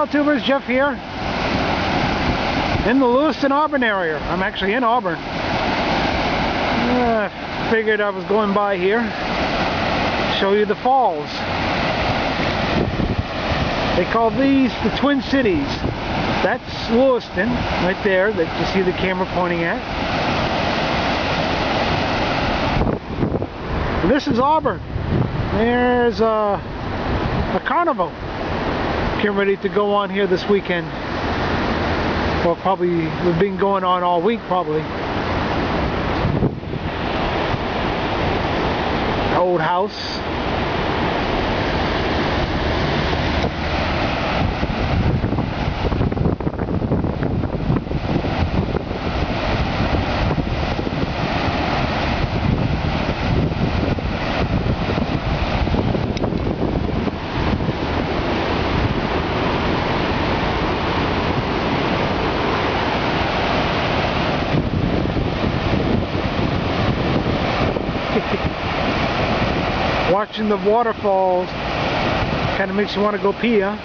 Hello tubers, Jeff here in the Lewiston, Auburn area. I'm actually in Auburn. Figured I was going by here, show you the falls. They call these the Twin Cities. That's Lewiston right there that you see the camera pointing at. And this is Auburn. There's a carnival getting ready to go on here this weekend. Well, probably we've been going on all week probably. Old house. Watching the waterfalls kind of makes you want to go pee, huh?